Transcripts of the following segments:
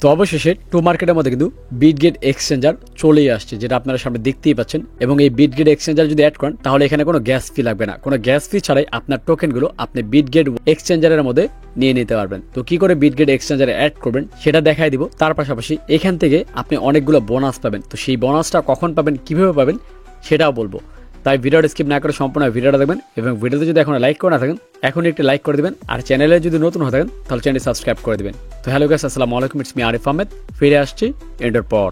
তো অবশেষে টু মার্কেটের মধ্যে কিন্তু বিটগেট এক্সচেঞ্জার চলেই আসছে, যেটা আপনারা সামনে দেখতেই পাচ্ছেন। এবং এই বিটগেট এক্সচেঞ্জার যদি অ্যাড করেন তাহলে এখানে কোনো গ্যাস ফি লাগবে না। কোনো গ্যাস ফি ছাড়াই আপনার টোকেনগুলো আপনি বিটগেট এক্সচেঞ্জারের মধ্যে নিয়ে নিতে পারবেন। তো কি করে বিটগেট এক্সচেঞ্জারে অ্যাড করবেন সেটা দেখাই দিব। তার পাশাপাশি এখান থেকে আপনি অনেকগুলো বোনাস পাবেন। তো সেই বোনাসটা কখন পাবেন, কিভাবে পাবেন সেটাও বলবো। তাই ভিডিওটা স্কিপ না করে সম্পূর্ণ ভিডিওটা দেখবেন এবং ভিডিওতে যদি এখন লাইক করে না থাকেন এখন একটি লাইক করে দিবেন, আর চ্যানেলে যদি নতুন হয়ে থাকেন তাহলে চ্যানেলটি সাবস্ক্রাইব করে দিবেন। তো হ্যালো গাইস, আসসালামু আলাইকুম, ইটস মি আরিফ আহমেদ, ফিরে আসছি এন্ডের পর।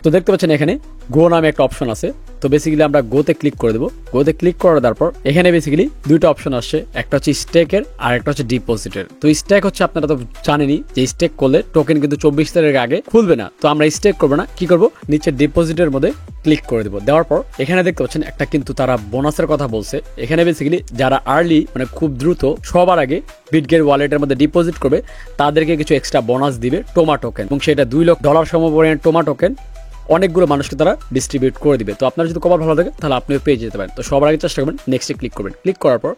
তো দেখতে পাচ্ছেন এখানে গো নামে একটা অপশন আছে। তো বেসিক্যালি আমরা গোতে ক্লিক করে দেবো। গোতে ক্লিক করার তারপর এখানে বেসিক্যালি দুইটা অপশন আসছে, একটা হচ্ছে স্টেকের আর একটা হচ্ছে ডিপোজিটের। তো স্টেক হচ্ছে আপনারা তো জানেনই যে স্টেক করলে টোকেন কিন্তু 24 তারিখের আগে খুলবে না। তো আমরা স্টেক করবো না, কি করবো, নিচে ডিপোজিটের মধ্যে ক্লিক করে দেবো। দেওয়ার পর এখানে দেখতে পাচ্ছেন একটা কিন্তু তারা বোনাসের কথা বলছে। এখানে বেসিক্যালি যারা আর্লি মানে খুব দ্রুত সবার আগে বিটগেট ওয়ালেটের মধ্যে ডিপোজিট করবে তাদেরকে কিছু এক্সট্রা বোনাস দিবে টোমা টোকেন, এবং সেটা $2 লাখ সমপরিমাণ টোমা টোকেন অনেকগুলো মানুষকে তারা ডিস্ট্রিবিউট করে দিবে। তো আপনার যদি কপাল ভালো থাকে তাহলে আপনিও পেয়ে যেতে পারেন। তো সবার আগে চেষ্টা করবেন নেক্সটে ক্লিক করবেন। ক্লিক করার পর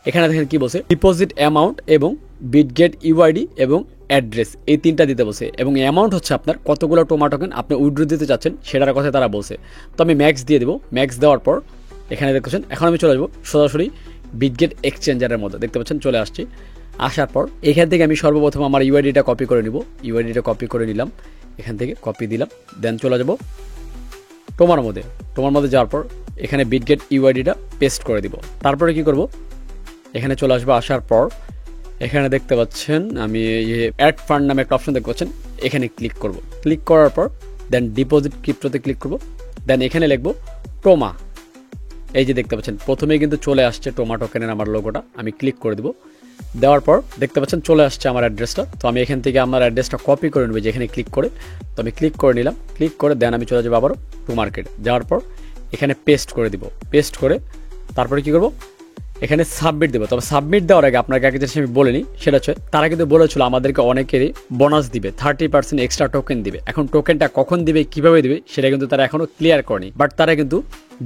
এখানে দেখেন কি বলছে, ডিপোজিট অ্যামাউন্ট এবং বিটগেট ইউআইডি এবং অ্যাড্রেস, এই তিনটা দিতে বলছে। এবং অ্যামাউন্ট হচ্ছে আপনার কতগুলো টোমা টোকেন আপনি উইথড্র দিতে চাচ্ছেন সেটার কথা তারা বলছে। তো আমি ম্যাক্স দিয়ে দেবো। ম্যাক্স দেওয়ার পর এখানে দেখতেছেন এখন আমি চলে আসবো সরাসরি বিটগেট এক্সচেঞ্জারের মধ্যে। দেখতে পাচ্ছেন চলে আসছি। আসার পর এখান থেকে আমি সর্বপ্রথম আমার ইউআইডিটা কপি করে নিব। ইউআইডিটা কপি করে নিলাম, এখান থেকে কপি দিলাম, দেন চলে যাব টোমার মধ্যে যাওয়ার পর এখানে বিটগেট ইউআইডিটা পেস্ট করে দিব। তারপরে কি করব, এখানে চলে আসবো। আসার পর এখানে দেখতে পাচ্ছেন আমি অ্যাড ফান্ড নামে একটা অপশন দেখতে পাচ্ছেন, এখানে ক্লিক করব। ক্লিক করার পর দেন ডিপোজিট ক্রিপ্টোতে ক্লিক করব। দেন এখানে লিখবো টোমা। এই যে দেখতে পাচ্ছেন প্রথমেই কিন্তু চলে আসছে টোমা টোকেনের আমার লোগোটা। আমি ক্লিক করে দিব। দেওয়ার পর দেখতে পাচ্ছেন চলে আসছে আমার অ্যাড্রেসটা। তো আমি এখান থেকে আমার অ্যাড্রেসটা কপি করে নেব যেখানে ক্লিক করে। তো আমি ক্লিক করে নিলাম। ক্লিক করে দেন আমি চলে যাবো আবারও টু মার্কেট। যাওয়ার পর এখানে পেস্ট করে দিব। পেস্ট করে তারপরে কি করব, এখানে সাবমিট দেবো। তবে সাবমিট দেওয়ার আগে আপনাকে আগে জিনিস আমি বলিনি, সেটা হচ্ছে তারা কিন্তু বলেছিল আমাদেরকে অনেকেরই বোনাস দিবে, 30% এক্সট্রা টোকেন দিবে। এখন টোকেনটা কখন দিবে, কিভাবে দিবে সেটা কিন্তু তারা এখনো ক্লিয়ার করেনি। বাট তারা কিন্তু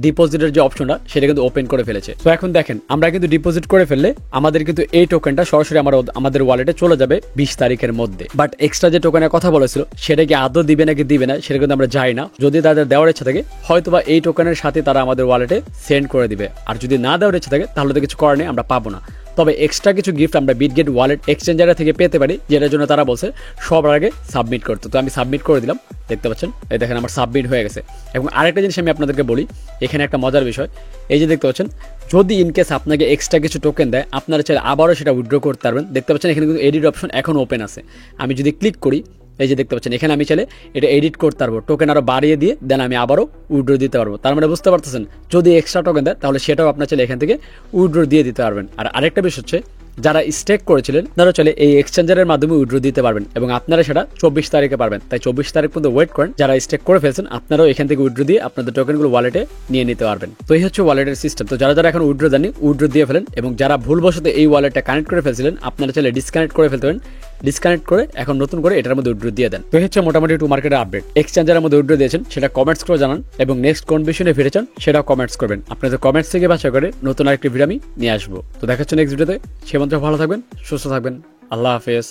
ডিপোজিটের যে অপশনটা সেটা কিন্তু ওপেন করে ফেলেছে। তো এখন দেখেন আমরা কিন্তু ডিপোজিট করে ফেললে আমাদের কিন্তু এই টোকেনটা সরাসরি আমাদের ওয়ালেটে চলে যাবে 20 তারিখের মধ্যে। বাট এক্সট্রা যে টোকেনের কথা বলেছিল সেটা কি আদৌ দিবে নাকি দিবে না সেটা কিন্তু আমরা জানি না। যদি তাদের দেওয়ার ইচ্ছা থাকে হয়তোবা এই টোকেনের সাথে তারা আমাদের ওয়ালেটে সেন্ড করে দিবে, আর যদি না দেওয়ার ইচ্ছা থাকে তাহলে তো কিছু করার নেই, আমরা পাবো না। তবে এক্সট্রা কিছু গিফট আমরা বিটগেট ওয়ালেট এক্সচেঞ্জার থেকে পেতে পারি, যেটার জন্য তারা বলছে সবার আগে সাবমিট করতে। তো আমি সাবমিট করে দিলাম। দেখতে পাচ্ছেন এই দেখেন আমার সাবমিট হয়ে গেছে। এবং আরেকটা জিনিস আমি আপনাদেরকে বলি, এখানে একটা মজার বিষয়, এই যে দেখতে পাচ্ছেন যদি ইনকেস আপনাকে এক্সট্রা কিছু টোকেন দেয় আপনারা চাইলে আবারও সেটা উইথড্র করতে পারবেন। দেখতে পাচ্ছেন এখানে কিন্তু এডিট অপশন এখন ওপেন আছে। আমি যদি ক্লিক করি, এই যে দেখতে পাচ্ছেন এখানে আমি চাইলে এটা এডিট করতে পারবো, টোকেন আরও বাড়িয়ে দিয়ে দেন আমি আবারও উইথড্র দিতে পারবো। তার মানে বুঝতে পারতেছেন যদি এক্সট্রা টোকেন দেয় তাহলে সেটাও আপনার চাইলে এখান থেকে উইথড্র দিয়ে দিতে পারবেন। আর আরেকটা বিষয় হচ্ছে যারা স্টেক করেছিলেন তারা চলে এই এক্সচেঞ্জারের মাধ্যমে উইথড্র দিতে পারবেন, এবং আপনারা সেটা 24 তারিখে পারবেন। তাই 24 তারিখ পর্যন্ত ওয়েট করেন। যারা স্টেক করে ফেলছেন আপনারাও এখান থেকে উইথড্র দিয়ে আপনাদের টোকেনগুলো ওয়ালেটে নিয়ে নিতে পারবেন। তো এই হচ্ছে ওয়ালেটের সিস্টেম। তো যারা যারা এখন উইথড্র দেননি উইথড্র দিয়ে ফেলেন, এবং যারা ভুলবশত এই ওয়ালেটটা কানেক্ট করে ফেলছিলেন আপনারা চাইলে ডিসকানেক্ট করে ফেলতে পারেন। ডিসকানেক্ট করে এখন নতুন করে এটার মধ্যে উইথড্র দিয়ে দেন। তো হচ্ছে মোটামুটি টু মার্কেটের আপডেট। এক্সচেঞ্জারের মধ্যে উইথড্র দিয়েছেন সেটা কমেন্টস করে জানান, এবং নেক্সট কোন বিষয়ে ফিরে চান সেটাও কমেন্টস করবেন। আপনাদের কমেন্টস থেকে বাছা করে নতুন আরেকটি ভিডিও আমি নিয়ে আসবো। তো দেখা হচ্ছে নেক্সট ভিডিওতে। সে মন্ত্রে ভালো থাকবেন, সুস্থ থাকবেন। আল্লাহ হাফেজ।